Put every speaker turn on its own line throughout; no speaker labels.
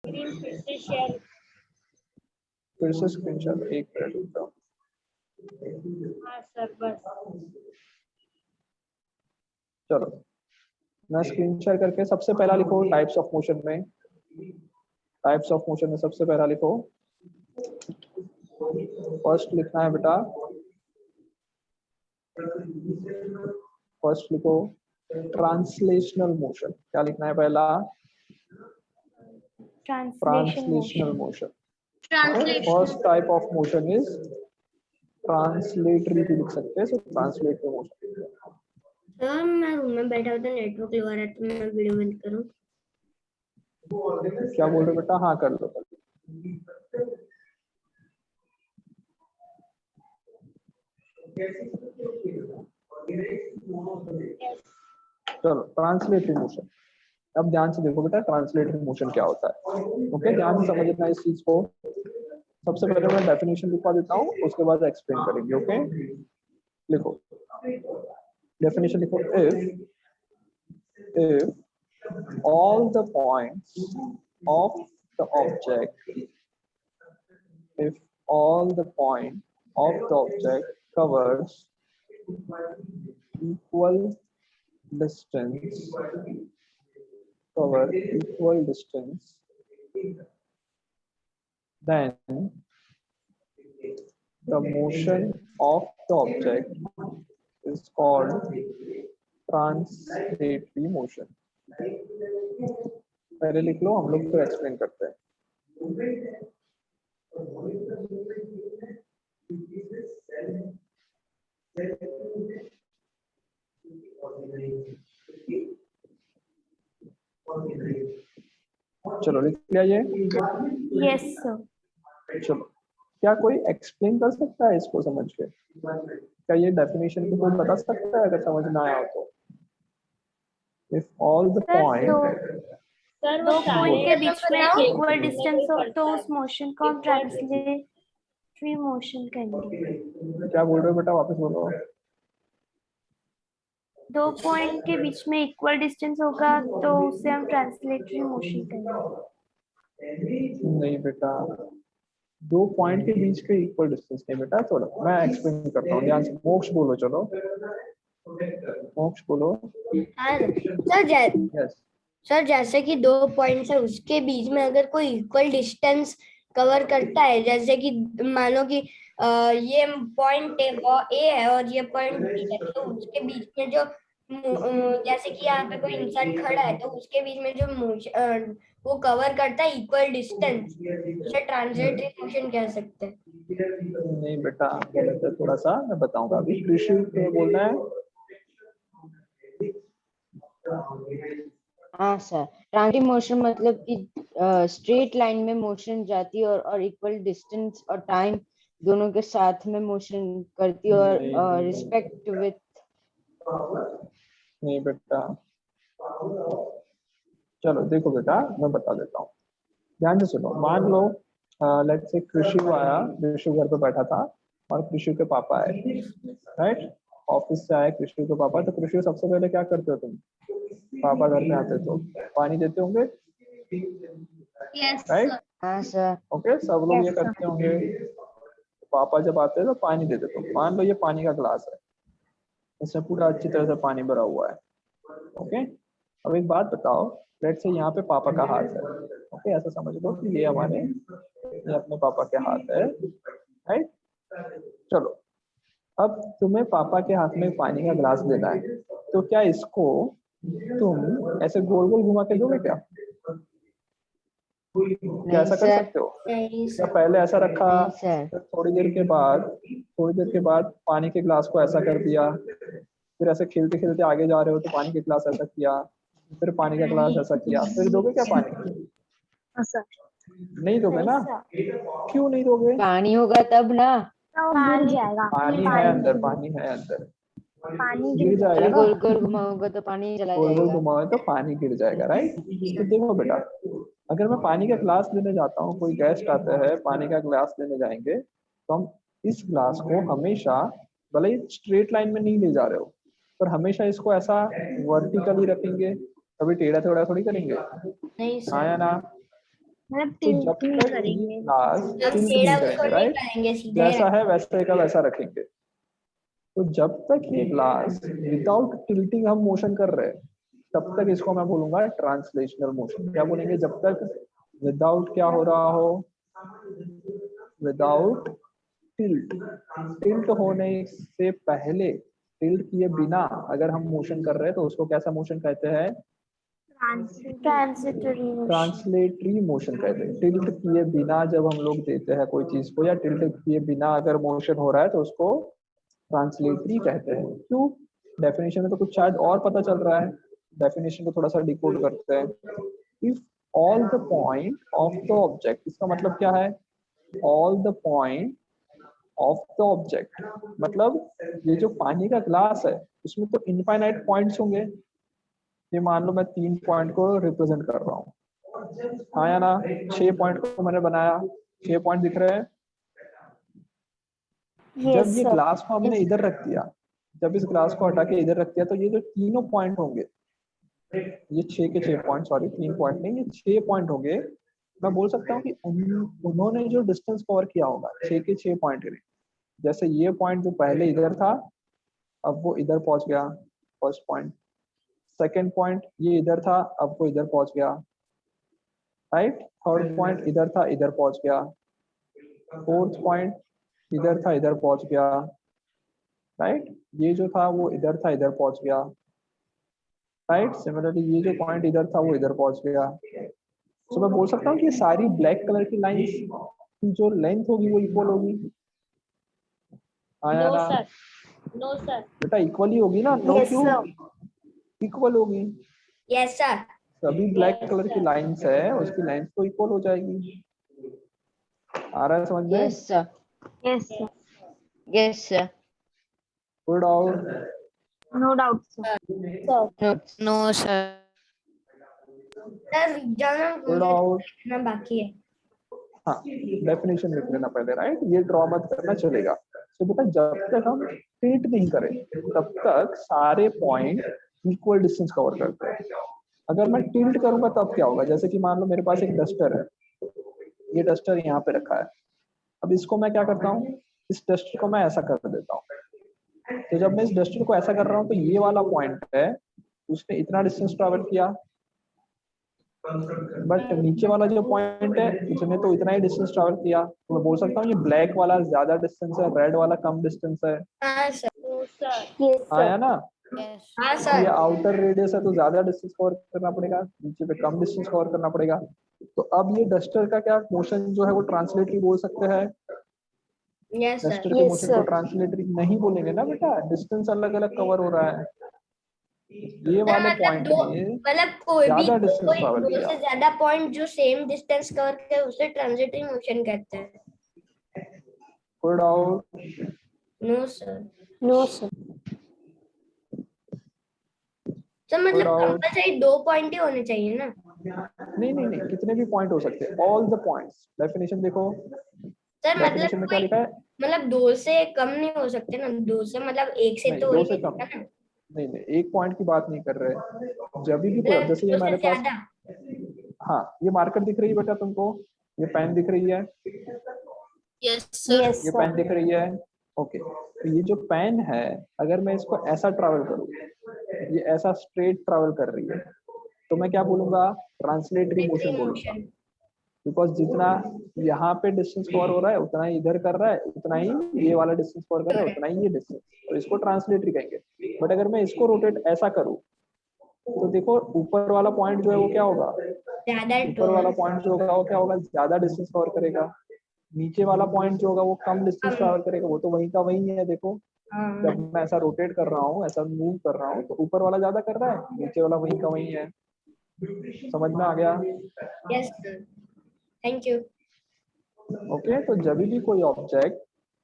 Screen फिर से share.
फिर से स्क्रीन शेयर, एक मिनट रुक जाओ।
हाँ सर बस।
चलो मैं स्क्रीन शेयर करके सबसे पहला लिखो टाइप्स ऑफ मोशन में। टाइप्स ऑफ मोशन में सबसे पहला लिखो, फर्स्ट लिखना है बेटा, फर्स्ट लिखो ट्रांसलेशनल मोशन। क्या लिखना है पहला? Translational motion. First type of motion is translatory भी लिख सकते हैं, सो ट्रांसलेटरी मोशन।
सर मैं रूम में बैठा हूँ तो नेटवर्क लगा रहा है तो मैं वीडियो बंद करूँ?
क्या बोल रहे हो बेटा? हाँ कर लो। चलो ट्रांसलेटरी मोशन, अब ध्यान से देखो बेटा ट्रांसलेटरी मोशन क्या होता है। ओके ध्यान से समझना इस चीज को। सबसे पहले मैं डेफिनेशन लिखवा देता हूँ, उसके बाद एक्सप्लेन करेंगे। ओके लिखो, डेफिनेशन लिखो। if all the points of the object if all the point of the object covers equal distance then the motion of the object is called translatory motion. पहले लिख लो, हम लोग फिर एक्सप्लेन करते हैं। चलो लिख लिया ये?
Yes sir.
चलो क्या कोई एक्सप्लेन कर सकता है इसको समझ के? क्या ये डेफिनेशन को कोई बता सकता है अगर समझ ना आया तो? इफ ऑल द पॉइंट,
दो पॉइंट के बीच में इक्वल डिस्टेंस हो तो उस मोशन को हम ट्रांसलेटरी मोशन कहेंगे।
क्या बोल रहे हो बेटा? वापस बोलो।
दो पॉइंट के बीच में इक्वल डिस्टेंस होगा तो उसे हम ट्रांसलेटरी मोशन कहेंगे।
नहीं बेटा, दो पॉइंट के बीच के इक्वल डिस्टेंस नहीं बेटा। थोड़ा मैं एक्सप्लेन करता हूँ, ध्यान से। मोक्ष बोलो, चलो मोक्ष बोलो।
सर जैसे कि दो पॉइंट्स है उसके बीच में अगर कोई इक्वल डिस्टेंस कवर करता है, जैसे कि मानो कि ये पॉइंट है वो ए है और ये पॉइंट बी है, तो उसके बीच में जो जैसे कि यहाँ पे कोई इंसान खड़ा है तो उसके बीच में जो वो कवर करता है इक्वल डिस्टेंस, उसे ट्रांसलेटरी मोशन कह सकते हैं।
नहीं बेटा, थोड़ा सा मैं बताऊंगा अभी। कृषि बोलना है।
हाँ सर, ट्रांसलेटरी मोशन मतलब कि स्ट्रेट लाइन में मोशन जाती है और इक्वल डिस्टेंस और टाइम दोनों के साथ में मोशन करती है और रिस्पेक्ट विथ।
नहीं बेटा, चलो देखो बेटा मैं बता देता हूँ, ध्यान से सुनो। मान लो लेट्स से कृषि आया, कृषि घर पे बैठा था और कृषि के पापा आए, राइट? ऑफिस से आए कृषि के पापा, तो कृषि सबसे पहले क्या करते हो तुम? पापा घर पे आते तो पानी देते होंगे, राइट?
हाँ सर।
ओके, सब लोग ये करते होंगे। पापा जब आते हैं तो पानी दे देते हो। मान लो ये पानी का ग्लास है, इसमें पूरा अच्छी तरह से पानी भरा हुआ है। ओके, अब एक बात बताओ, लेट्स से यहाँ पे पापा का हाथ है। ओके, ऐसा समझ लो कि ये अपने पापा के हाथ है, राइट? चलो अब तुम्हें पापा के हाथ में पानी का ग्लास देना है, तो क्या इसको तुम ऐसे गोल गोल घुमा के दोगे क्या? क्या ऐसा कर सकते हो? क्या पहले ऐसा रखा, फिर थोड़ी देर के बाद पानी के ग्लास को ऐसा कर दिया, फिर ऐसे खेलते खेलते आगे जा रहे हो तो पानी के ग्लास ऐसा किया, फिर पानी का ग्लास ऐसा किया, फिर दोगे क्या पानी? नहीं दोगे ना? क्यों नहीं दोगे?
पानी होगा तब ना।
गिर जाएगा।
पानी है अंदर, पानी है अंदर,
पानी
गिर जाएगा ना।
गोल गोल घुमाऊंगा तो पानी चला
गोल गोल
जाएगा।
घुमाओ तो पानी गिर जाएगा, राइट? तो देखो बेटा, अगर मैं पानी का ग्लास लेने जाता हूँ, कोई गेस्ट आता है, पानी का ग्लास लेने जाएंगे, तो हम इस ग्लास को हमेशा, भले ही स्ट्रेट लाइन में नहीं ले जा रहे हो, पर हमेशा इसको ऐसा वर्टिकली रखेंगे, कभी टेढ़ा थोड़ा थोड़ी करेंगे।
नहीं
हाँ या ना?
मतलब
तो जब
tilt नहीं
तक ये
करेंगे।
ग्लास
हम
टिल्ट
टेढ़ा
नहीं
तो
करेंगे,
नहीं
राइट,
करेंगे, सीधा ही
जैसा है वैसे का वैसा रखेंगे। तो जब तक ये ग्लास विदाउट टिल्टिंग हम मोशन कर रहे हैं, तब तक इसको मैं बोलूंगा ट्रांसलेशनल मोशन। क्या बोलेंगे? जब तक विदाउट क्या हो रहा हो, विदाउट टिल्ट, टिल्ट होने से पहले, टिल्ट किए बिना अगर हम मोशन कर रहे हैं तो उसको कैसा मोशन कहते हैं?
ट्रांसिटरी मोशन।
ट्रांसलेटरी मोशन कहते हैं। टिल्ट किए बिना जब हम लोग देते हैं कोई चीज को, या टिल्ट किए बिना अगर मोशन हो रहा है तो उसको ट्रांसलेटरी कहते हैं। क्यों? डेफिनेशन में तो कुछ शायद और पता चल रहा है, डेफिनेशन को थोड़ा सा डिकोड करते हैं। If all the point of the object, इसका मतलब क्या है? All the point of the object, मतलब ये जो पानी का ग्लास है उसमें तो इनफाइनाइट पॉइंट्स होंगे। ये मान लो मैं 3 पॉइंट को रिप्रेजेंट कर रहा हूँ, हाँ या ना? 6 पॉइंट को मैंने बनाया, 6 पॉइंट दिख रहे हैं। जब ये ग्लास को हमने इधर रख दिया, जब इस ग्लास को हटा के इधर रख दिया, तो ये जो तीनों पॉइंट होंगे, ये 6 के 6 पॉइंट, सॉरी 3 पॉइंट नहीं, ये 6 पॉइंट होंगे। मैं बोल सकता हूँ कि उन्होंने जो डिस्टेंस कवर किया होगा 6 के 6 पॉइंट ने, जैसे ये पॉइंट जो पहले इधर था अब वो इधर पहुंच गया, फर्स्ट पॉइंट। सेकेंड पॉइंट ये इधर था, अब वो इधर पहुंच गया, राइट। थर्ड पॉइंट इधर था, इधर पहुंच गया। फोर्थ पॉइंट इधर था, इधर पहुंच गया, राइट। ये जो था वो इधर था, इधर पहुंच गया, राइट। सिमिलरली ये जो पॉइंट इधर था वो इधर पहुंच गया। तो मैं बोल सकता हूँ कि सारी ब्लैक कलर की लाइंस की जो लेंथ होगी वो इक्वल होगी, आया ना?
No sir.
बेटा इक्वल ही होगी ना, नो क्यों? इक्वल होगी।
Yes sir.
सभी ब्लैक कलर की लाइंस है, उसकी लेंथ तो इक्वल हो जाएगी। आ रहा है समझ में?
Yes sir,
yes sir.
Yes sir,
good out.
No doubt sir.
No sir,
sir जाना
गुड आउट।
लिखना बाकी है।
हाँ, डेफिनेशन लिख लेना पहले, राइट। ये ड्रॉ मत करना, चलेगा। तो बेटा जब तक हम टिल्ट नहीं करें तब तक सारे पॉइंट इक्वल डिस्टेंस कवर करते हैं। अगर मैं टिल्ट करूंगा तब क्या होगा? जैसे कि मान लो मेरे पास एक डस्टर है, ये डस्टर यहाँ पे रखा है। अब इसको मैं क्या करता हूँ, इस डस्टर को मैं ऐसा कर देता हूँ। तो जब मैं इस डस्टर को ऐसा कर रहा हूँ तो ये वाला पॉइंट है, उसने इतना डिस्टेंस ट्रेवल किया, बट नीचे वाला जो पॉइंट है उसने तो इतना ही डिस्टेंस ट्रेवल किया। तो मैं बोल सकता हूँ ये ब्लैक वाला ज्यादा डिस्टेंस है, रेड वाला कम डिस्टेंस है,
हाँ सर।
आया ना?
हाँ
ये
सर।
आउटर रेडियस है तो ज्यादा डिस्टेंस कवर करना पड़ेगा, नीचे पे कम डिस्टेंस कवर करना पड़ेगा। तो अब ये डस्टर का क्या मोशन जो है वो ट्रांसलेटरी बोल सकते हैं?
Yes sir.
डस्टर के मोशन को ट्रांसलेटरी नहीं बोलेंगे ना बेटा, डिस्टेंस अलग अलग कवर हो रहा है। ये वाले
मतलब
पॉइंट
दो,
में
मतलब कोई भी
ज्यादा डिस्टेंस
कोई
ट्रेवल
दो
किया।
से ज्यादा पॉइंट जो सेम डिस्टेंस कवर करे उसे ट्रांजिटिंग मोशन कहते हैं।
Good out.
No sir.
No sir.
Sir
good
मतलब
आउट।
कंपलसरी 2 पॉइंट ही होने चाहिए ना?
नहीं नहीं नहीं, कितने भी पॉइंट हो सकते हैं, ऑल द पॉइंट्स। डेफिनेशन देखो,
सर मतलब
डेफिनेशन में क्या
कोई,
लिखा है?
मतलब 2 से कम नहीं हो सकते ना? 2 से मतलब 1 से
नहीं,
तो हो
2
ही
से
नहीं
कम,
सकता ना?
नहीं नहीं, एक पॉइंट की बात नहीं कर रहे। जब भी कोई,
मतलब
जैसे ये
2 से
मेरे पास,
ज्यादा।
हाँ ये मार्कर दिख रही है बेटा तुमको, ये पेन दिख रही है,
यस
ये पेन दिख रही है, ओके। तो ये जो पेन है, अगर मैं इसको ऐसा ट्रैवल करूँ, ये ऐसा स्ट्रेट ट्रैवल कर रही है, तो मैं क्या बोलूंगा? ट्रांसलेटरी मोशन बोलूंगा।
मोशन।
बिकॉज जितना यहाँ पे डिस्टेंस कवर हो रहा है उतना ही इधर कर रहा है, उतना ही ये वाला डिस्टेंस कवर कर रहा है, उतना ही ये डिस्टेंस, तो इसको ट्रांसलेटरी कहेंगे। बट अगर मैं इसको रोटेट ऐसा करूँ तो देखो ऊपर वाला पॉइंट जो है वो क्या होगा?
ज्यादा
ऊपर वाला पॉइंट जो होगा वो क्या होगा? ज्यादा डिस्टेंस कवर करेगा। नीचे वाला पॉइंट जो होगा वो कम डिस्टेंस ट्रैवल करेगा, वो तो वही का वही है। देखो
हाँ।
जब मैं ऐसा रोटेट कर रहा हूँ, ऐसा मूव कर रहा हूँ, तो ऊपर वाला ज्यादा कर रहा है, नीचे वाला वही का वही है। समझ में आ गया?
Yes sir, thank you.
Okay. तो जब भी कोई ऑब्जेक्ट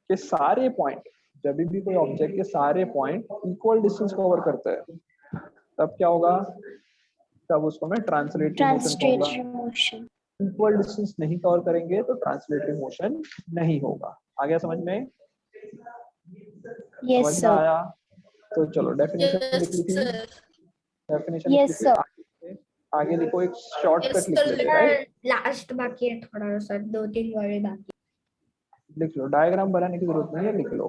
के सारे पॉइंट, जब भी कोई ऑब्जेक्ट के सारे पॉइंट इक्वल डिस्टेंस कवर करते हैं, तब क्या होगा? तब उसको मैं ट्रांसलेटरी मोशन कहूंगा।
मोशन।
इक्वल डिस्टेंस नहीं कवर करेंगे तो ट्रांसलेटरी मोशन नहीं होगा। आ गया समझ में?
यस
समझ में
सर।
आया? तो चलो डेफिनेशन लिख ली थी, डेफिनेशन लिख ली थी। आगे लिखो, एक शॉर्टकट
Yes,
लिख
sir.
लेते, राइट?
लास्ट बाकी है थोड़ा सा, 2-3 वर्ड बाकी।
लिख लो, डायग्राम बनाने की जरूरत नहीं है, लिख लो।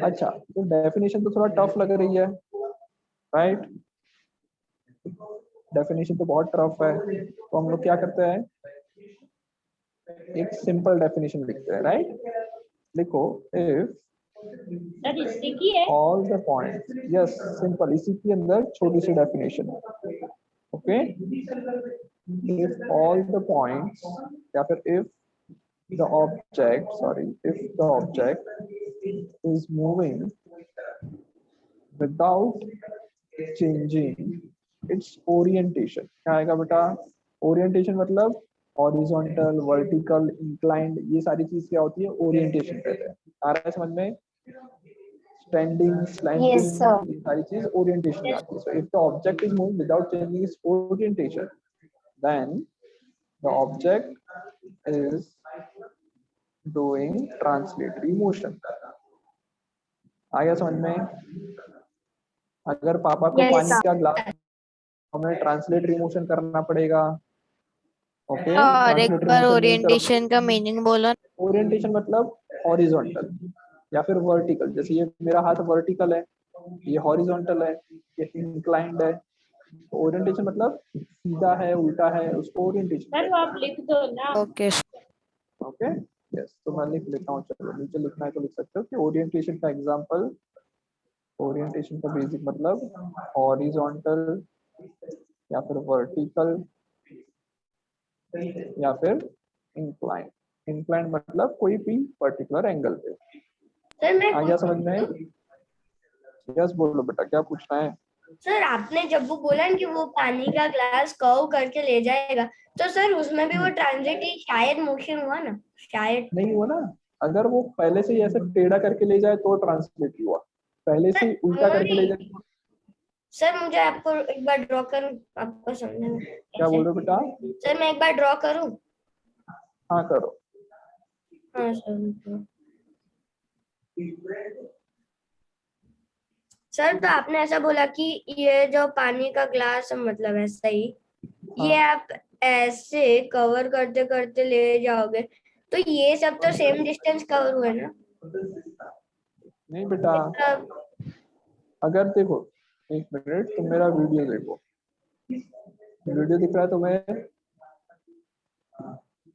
अच्छा, तो डेफिनेशन तो थोड़ा टफ लग रही है, राइट? डेफिनेशन तो बहुत टफ है, तो हम लोग क्या करते हैं, एक सिंपल डेफिनेशन लिखते हैं, राइट? लिखो, इफ
सर इससे की है।
all the points, yes, simple, इसी के अंदर छोटी सी डेफिनेशन है, okay? if all the points, या फिर if the object, sorry, if the object is moving without changing its orientation, क्या आएगा बेटा? ओरिएंटेशन मतलब हॉरिजॉन्टल, वर्टिकल, इंक्लाइंड, ये सारी चीज क्या होती है? ओरिएंटेशन कहते हैं। आ रहा है समझ में? Standing, slanting,
Yes, sir.
ये सारी चीज ओरिएंटेशन में आती है। So if the object is moving without changing its orientation, then the object is doing translatory motion. आ गया समझ में? अगर पापा को
Yes,
पानी
sir.
का ग्लास, हमें ट्रांसलेटरी मोशन करना पड़ेगा, ओके?
और एक
ट्रांसलेटरी
बार
मोशन नहीं
ओरिएंटेशन का मीनिंग बोलो।
ओरिएंटेशन मतलब हॉरिजॉन्टल या फिर वर्टिकल, जैसे ये मेरा हाथ वर्टिकल है, ये हॉरिजॉन्टल है, ये इंक्लाइंड है। ओरिएंटेशन मतलब सीधा है, उल्टा है, उसको ओरिएंटेशन
सर वो आप लिख दो ना।
Okay
okay. यस, तो मैं लिख लेता हूँ, चलो नीचे लिखना है तो लिख सकते हो कि ओरिएंटेशन का एग्जांपल, ओरिएंटेशन का बेसिक मतलब हॉरिजॉन्टल या फिर वर्टिकल या फिर इंक्लाइन। इंक्लाइन मतलब कोई भी पर्टिकुलर एंगल पे।
सर मैं
आ गया समझ में? यस, बोलो बेटा, क्या पूछना है?
सर आपने जब वो बोला ना कि वो पानी का ग्लास कर्व करके ले जाएगा, तो सर उसमें भी वो ट्रांजिटली शायद मोशन हुआ ना? शायद
नहीं हुआ ना, अगर वो पहले से ही ऐसे टेढ़ा करके ले जाए तो ट्रांसलेट हुआ, पहले से ही उल्टा करके ले जाए तो।
सर मुझे आपको एक बार ड्रॉ करूं, आपको समझने में
क्या बोल रहे हो बेटा?
सर मैं एक बार ड्रॉ करूं?
हाँ करो।
हाँ सर। सर तो आपने ऐसा बोला कि ये जो पानी का ग्लास है, मतलब ऐसा ही, ये आप ऐसे कवर करते करते ले जाओगे, तो ये सब तो सेम डिस्टेंस कवर हुए ना?
नहीं बेटा,
मतलब
अगर देखो, एक मिनट, तुम मेरा वीडियो देखो, वीडियो दिख रहा है तुम्हें?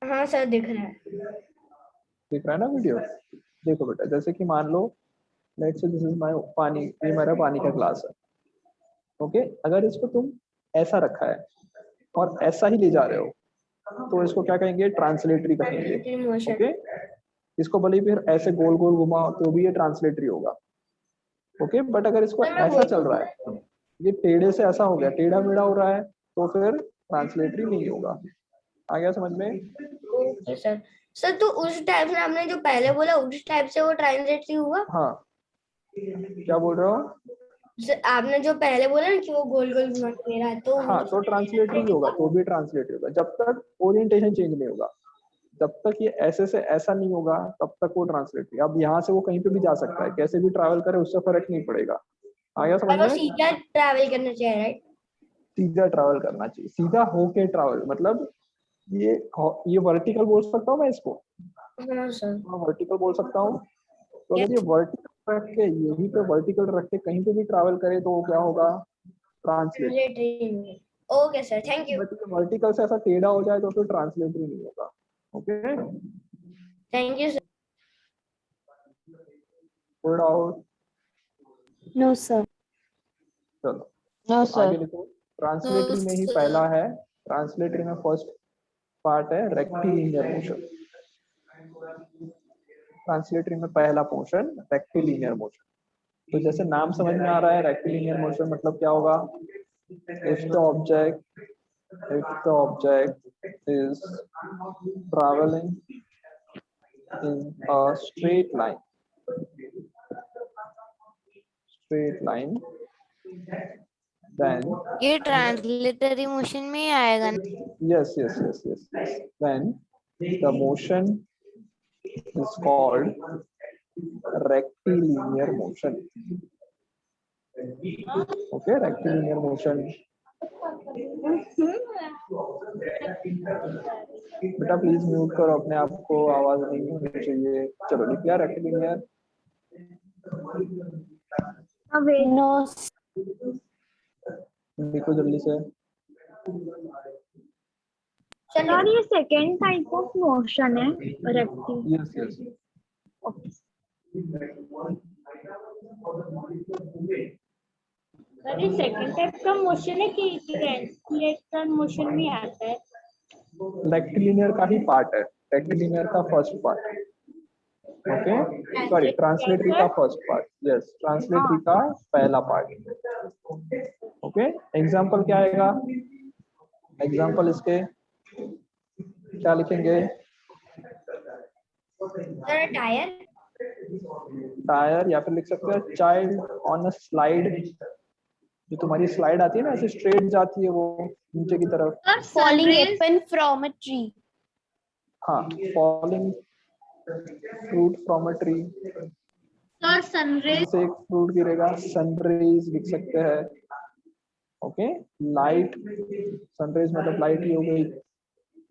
हाँ सर दिख रहा है।
दिख रहा है ना वीडियो? देखो बेटा, जैसे कि मान लो, let's say this is my pani, ये मेरा पानी का ग्लास है, ओके? अगर इसको तुम ऐसा रखा है और ऐसा ही ले जा रहे हो तो इसको क्या कहेंगे? ट्रांसलेटरी कहेंगे,
मोशन।
ओके? इसको भले ही फिर ऐसे गोल गोल घुमाओ तो भी ये ट्रांसलेटरी होगा, ओके? बट अगर इसको ऐसा चल रहा है, ये टेढ़े से ऐसा हो गया, टेढ़ा मेढ़ा हो रहा है, तो फिर ट्रांसलेटरी नहीं होगा। आ गया समझ में?
Okay sir. सर तो उस टाइप से आपने जो पहले बोला, उस टाइप से वो ट्रांसलेटरी हुआ?
हाँ, क्या बोल रहे हो?
सर आपने जो पहले बोला ना कि वो गोल गोल घुमा के रहा है, तो
हाँ, तो ट्रांसलेटरी होगा, तो भी ट्रांसलेटरी होगा, जब तक ओरिएंटेशन चेंज नहीं होगा, जब तक ये ऐसे से ऐसा नहीं होगा तब तक वो ट्रांसलेटरी। अब यहाँ से वो कहीं पे भी जा सकता है, कैसे भी ट्रैवल करे, उससे फर्क नहीं पड़ेगा। आ गया समझ
और वो
में?
सीधा ट्रैवल करना चाहिए, राइट?
सीधा ट्रैवल करना चाहिए, सीधा होके ट्रैवल, मतलब ये वर्टिकल बोल सकता हूँ मैं इसको,
हाँ सर।
वर्टिकल बोल सकता हूँ। तो अगर ये वर्टिकल रख के, यही पे वर्टिकल रख के कहीं पे भी ट्रैवल करे तो वो क्या होगा? Translate.
Translatory. Okay sir, thank you.
But vertical से ऐसा टेढ़ा हो जाए तो फिर ट्रांसलेटरी नहीं होगा, ओके?
Thank you sir.
थोड़ा और
No, sir.
चलो
नो
आगे
सर।
लिखो। ट्रांसलेटरी में ही
sir.
पहला है, ट्रांसलेटरी में फर्स्ट पार्ट है रेक्टिलिनियर मोशन। ट्रांसलेटरी में पहला पोर्शन रेक्टिलिनियर मोशन। तो जैसे नाम समझ में आ रहा है, रेक्टिलिनियर मोशन मतलब क्या होगा? If the object is travelling in a straight line, then
ये ट्रांसलेटरी मोशन में ही आएगा ना?
yes, then the motion is called rectilinear motion, okay? Rectilinear motion बेटा प्लीज म्यूट करो अपने आप को, आवाज नहीं होनी चाहिए। चलो लिख लिया रेक्टिलिनियर।
नो
लिखो जल्दी से।
सर, ये सेकंड टाइप ऑफ मोशन है रेक्टिव।
Yes yes.
सर, ये सेकंड टाइप का मोशन है कि ट्रांसलेटर मोशन में आता है?
रेक्टिलिनियर का ही पार्ट है, रेक्टिलिनियर का first part. Okay sorry, translatory का फर्स्ट पार्ट। यस, ट्रांसलेटरी का पहला पार्ट। ओके, एग्जांपल क्या आएगा? एग्जांपल इसके क्या लिखेंगे?
Sir tyre.
टायर, या फिर लिख सकते हैं चाइल्ड ऑन अ स्लाइड। जो तुम्हारी स्लाइड आती है ना, ऐसे स्ट्रेट जाती है वो नीचे की तरफ।
Falling apple from a tree.
हाँ, falling fruit from a tree.
Sir, sun rays.
से एक फ्रूट गिरेगा, सनरेज लिख सकते हैं। ओके, लाइट, सनरेज मतलब लाइट ही हो गई,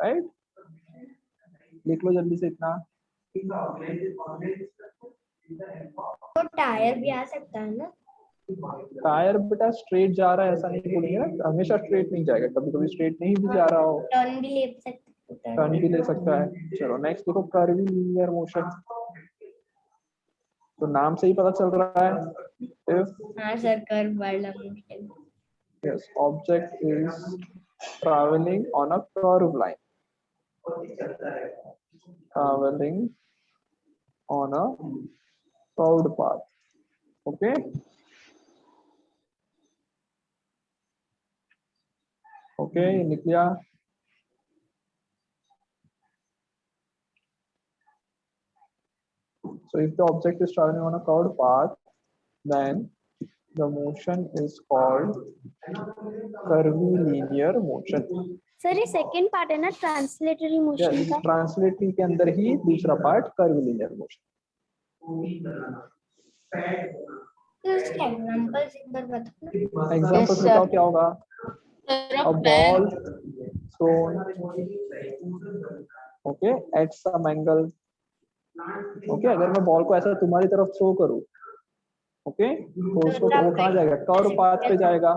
राइट? लिख लो जल्दी से इतना।
तो टायर भी आ सकता है ना?
टायर बेटा स्ट्रेट जा रहा है ऐसा नहीं बोलेंगे ना, हमेशा स्ट्रेट नहीं जाएगा, कभी कभी स्ट्रेट नहीं भी जा रहा हो,
टर्न भी ले सकते हैं।
टर्न भी ले सकता है। चलो नेक्स्ट देखो, कर्वीलिनियर मोशन। तो नाम से ही पता चल रहा है, इफ
हाँ सर, कर्व वाला motion.
yes object is traveling on a curved line, traveling on a curved path. Okay, okay, लिख लिया। So if the object is traveling on a curved path, then the motion is called curvilinear motion.
Sir, ये second part है ना translatory motion
Yes,
का?
Translatory के अंदर ही दूसरा part curvilinear motion.
तो इसके एग्जांपल्स एक बार बताओ।
एग्जांपल
Yes,
बताओ
sir.
क्या होगा? A ball thrown, okay, at some angle. Okay, अगर मैं बॉल को ऐसा तुम्हारी तरफ थ्रो करूं, ओके, तो उसको वो कहाँ जाएगा? कर्व पाथ पे जाएगा।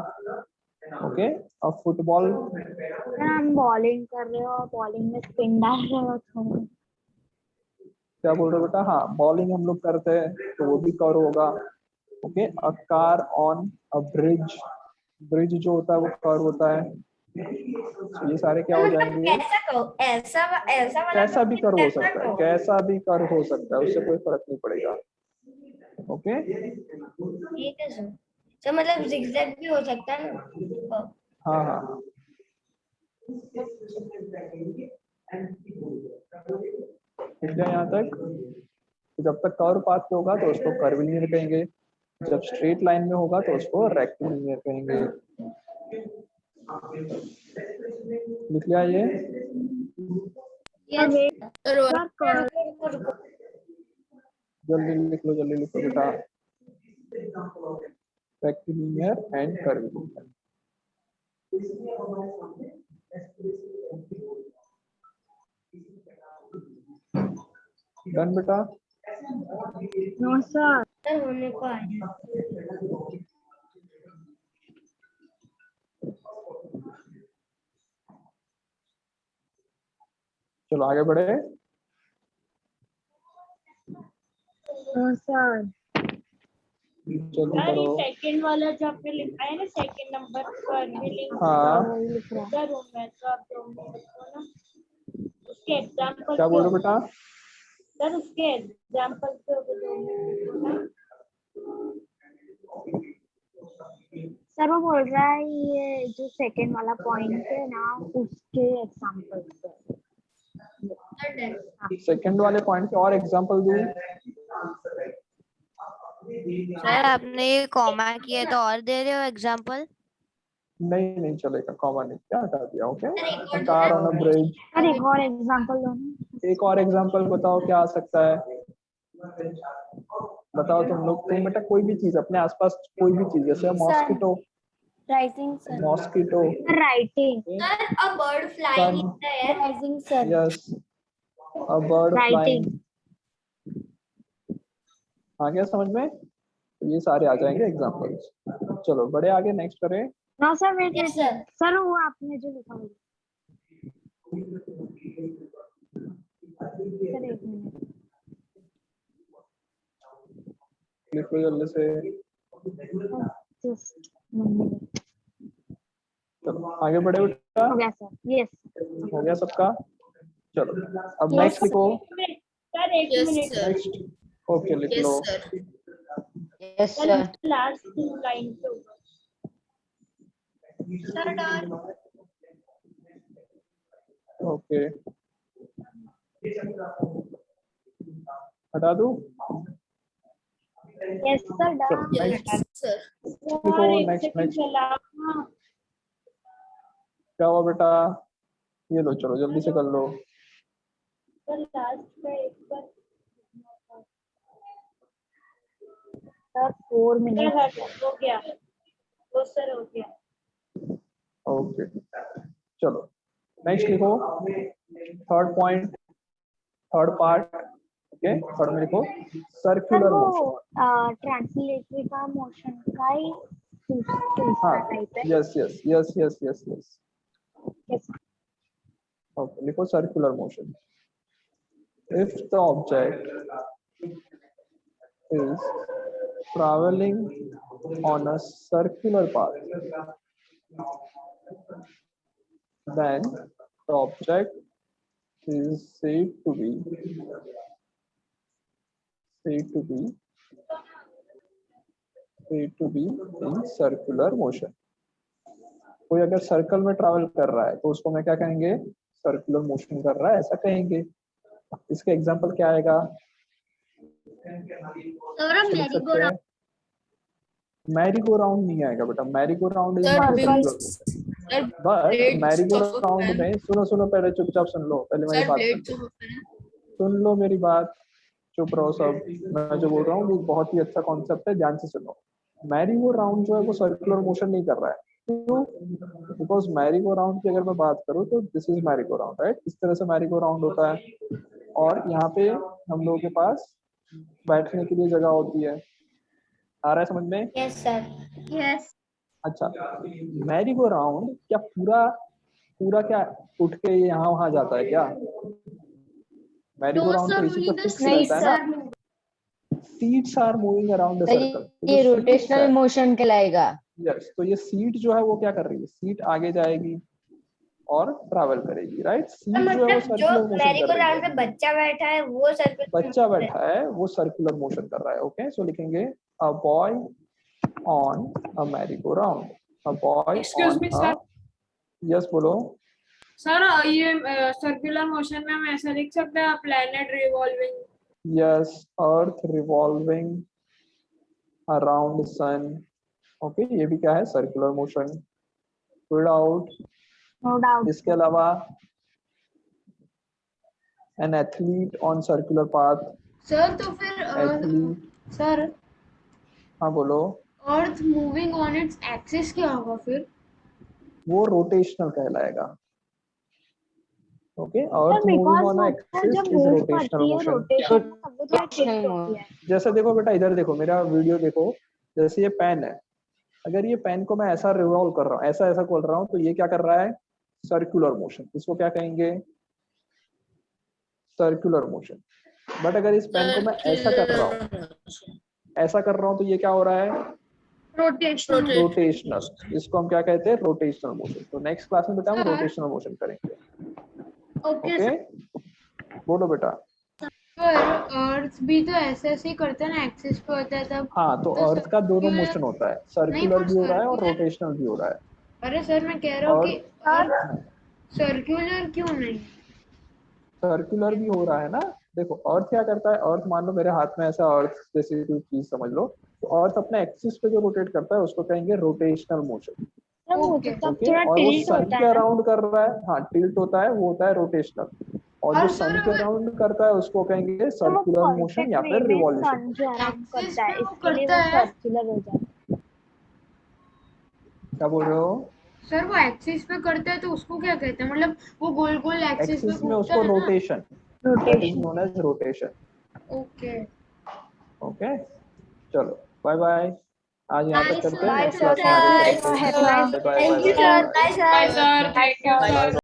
ओके, अब फुटबॉल,
हम बॉलिंग कर रहे हो, बॉलिंग में स्पिन डाल रहे हो थोड़ा।
क्या बोल रहे हो बेटा? हाँ, बॉलिंग हम लोग करते हैं तो वो भी कर्व होगा। Okay, a car on a bridge, bridge जो होता है वो कर्व होता है। तो ये सारे क्या हो
मतलब
जाएंगे?
कैसा कहो, ऐसा ऐसा वाला
कैसा भी कर्व हो
कैसा
सकता है,
कहो।
कैसा भी कर्व हो सकता है, उससे कोई फर्क नहीं पड़ेगा। ओके,
ठीक है सर। तो मतलब जिगजैग भी हो सकता है ना?
हाँ हाँ हाँ। ठीक है यहाँ तक। तो जब तक कर्व पाथ पे होगा तो उसको कर्वीलिनियर कहेंगे, जब स्ट्रेट लाइन में होगा तो उसको रेक्टिलिनियर कहेंगे। लिख लिया ये? जल्दी लिख लो, जल्दी लिखो बेटा। Rectilinear and curvilinear. डन बेटा?
No sir.
सर होने को आया।
चलो आगे बढ़े।
No sir.
जल्दी
सर,
करो।
ये सेकंड वाला जो आपने लिखा है ना, सेकंड नंबर पर लिंक,
हाँ,
वही लिख रहा है। रूम में तो आप 2 मिनट को ना उसके एग्जांपल
क्या बोल रहे हो बेटा?
सर, उसके एग्जांपल तो 2 मिनट को ना। सर, वो बोल रहा है ये जो सेकंड वाला पॉइंट है ना, उसके एग्जांपल
सेकंड वाले पॉइंट के और एग्जांपल दूं?
सर आपने ये कॉमा किया तो और दे रहे हो एग्जांपल?
नहीं नहीं चलेगा, कॉमन नहीं, क्या हटा दिया? ओके,
सर एक और
car on a bridge.
Sir, एक और एग्जांपल दो ना।
एक और एग्जांपल बताओ क्या आ सकता है? बताओ तुम लोग, तुम बेटा कोई भी चीज अपने आसपास, कोई भी चीज, जैसे mosquito,
rising sir,
mosquito,
writing,
sir a bird flying in the air,
rising sir,
yes, a bird flying.
Writing.
आ गया समझ में? ये सारे आ जाएंगे एग्जांपल्स। चलो बड़े आगे नेक्स्ट करें।
No sir, wait
Yes,
wait
sir.
Sir, वो आपने जो लिखा है सर, एक मिनट।
लिखो जल्दी से।
Just 1 minute.
चलो आगे बढ़े बेटा।
हो गया सर, यस
हो गया सबका? चलो अब
Yes,
नेक्स्ट
sir.
लिखो।
सर, एक
Yes,
minute.
sir.
Next okay लिख
Yes,
लो।
sir.
Yes sir.
Last 2 line पे होगा सर। डन।
ओके हटा दूं?
यस सर,
चलो
डन।
Next
Yes, sir.
लिखो। नेक्स्ट नेक्स्ट क्या हुआ बेटा? ये लो, चलो जल्दी से कर लो।
सर लास्ट पे एक बार सर 4 मिनट हो गया। वो सर हो गया।
ओके चलो नेक्स्ट लिखो। Third point, third part. Okay third में लिखो
सर
सर्कुलर
वो
मोशन।
ट्रांसलेटरी का मोशन का ही दूसरा
हाँ
टाइप है।
Yes yes yes yes yes yes.
Yes.
Okay लिखो circular motion. If the object is traveling on a circular path, then the object is said to be in circular motion. कोई अगर circle में travel कर रहा है तो उसको मैं क्या कहेंगे? सर्कुलर मोशन कर रहा है ऐसा कहेंगे। इसका एग्जांपल क्या आएगा? मैरी गो राउंड नहीं आएगा बेटा। Merry go round is
Sir,
not
wings.
Circular.
Sir,
but merry go
blades of a
round
fan.
में सुनो पहले चुपचाप सुन लो, पहले मेरी
Sir,
बात
blades
soon
of
low.
a fan.
सुन लो मेरी बात, चुप रहो सब। मैं जो बोल रहा हूँ वो बहुत ही अच्छा कॉन्सेप्ट है, ध्यान से सुनो। मैरी गो राउंड जो है वो सर्कुलर मोशन नहीं कर रहा है। क्यों? बिकॉज मैरी गो राउंड की अगर मैं बात करूँ तो this is merry go round, right? इस तरह से मैरी गो राउंड होता है और यहाँ पे हम लोगों के पास बैठने के लिए जगह होती है। आ रहा है समझ में?
yes sir,
Yes.
अच्छा, मैरी गो राउंड क्या पूरा क्या उठ के यहाँ वहां जाता है क्या? मैरी गो राउंड तो इसी पर फिक्स
नहीं
रहता है ना। Seats are moving around the
sir
circle.
ये रोटेशनल मोशन कहलाएगा।
यस, तो ये सीट जो है वो क्या कर रही है? सीट आगे जाएगी और ट्रैवल करेगी, राइट? सीट जो है वो
मतलब जो
सर्कुलर मोशन
मैरी
कर
गो
रही
राउंड
है।
पे बच्चा बैठा है वो सर्कुलर
बच्चा बैठा है वो सर्कुलर मोशन कर रहा है। ओके सो लिखेंगे a boy on a merry go round. A boy
Excuse me, sir.
Yes बोलो।
सर ये सर्कुलर मोशन में हम ऐसा लिख सकते हैं प्लैनेट रिवॉल्विंग।
यस, अर्थ रिवॉल्विंग अराउंड सन। ओके ये भी क्या है? Circular motion. Without
No doubt.
इसके अलावा an athlete on circular path.
Sir तो फिर
एथलीट,
सर
हाँ बोलो।
Earth moving on its axis क्या होगा फिर?
वो रोटेशनल कहलाएगा। Okay, earth moving
because
on
वो
एक्सिस
जब
इज
मूव
रोटेशनल
करती है
मोशन।
रोटेशन में तब वो थोड़ा
रोटेशनल
टिल्ट होती है।
जैसे देखो बेटा, इधर देखो, मेरा वीडियो देखो। जैसे ये पेन है, अगर ये पेन को मैं ऐसा रिवॉल्व कर रहा हूँ, ऐसा खोल रहा हूँ, तो ये क्या कर रहा है? Circular motion. इसको क्या कहेंगे? Circular motion. बट अगर इस पेन को मैं ऐसा कर रहा हूँ तो ये क्या हो रहा है? रोटेशनल। इसको हम क्या कहते हैं? Rotational motion. तो नेक्स्ट क्लास में बेटा हम रोटेशनल मोशन करेंगे। ओके बोलो बेटा।
पर अर्थ भी तो ऐसे ही करता है ना, एक्सिस पे होता है तब।
हाँ, तो अर्थ का दोनों मोशन होता है, सर्कुलर भी हो रहा है और रोटेशनल भी हो रहा है।
अरे सर मैं कह रहा हूँ कि सर्कुलर क्यों नहीं?
सर्कुलर भी हो रहा है ना। देखो अर्थ क्या करता है? अर्थ मान लो मेरे हाथ में ऐसा अर्थ जैसी कोई चीज समझ लो, तो अर्थ अपने एक्सिस पे जो रोटेट करता है उसको कहेंगे रोटेशनल मोशन।
वो तो तब
ओके,
थोड़ा
और वो
टिल्ट
सन
होता
के
है ना।
अराउंड कर रहा है, हाँ टिल्ट होता है, वो होता है रोटेशनल। और जो सन के अराउंड करता है उसको कहेंगे सर्कुलर मोशन या फिर रिवॉल्यूशन।
सन जो अराउंड
Axis
करता है
पे वो
इसके लिए
करता
वो
है।
सर्कुलर हो जाता है।
क्या बोल रहे हो?
सर वो एक्सिस पे करते हैं तो उसको क्या कहते हैं, मतलब वो गोल गोल एक्सिस पे
एक्सिस में
घूमता
उसको
है ना?
Rotation, that is known as rotation.
Okay
okay, चलो बाय बाय, आज यहाँ तक करते हैं,
Bye,
नेक्स्ट
sir.
क्लास में आगे
Thank
करेंगे।
you.
Bye bye
Thank you,
bye
sir. Bye, sir.
Bye, sir. Thank you,
bye
sir.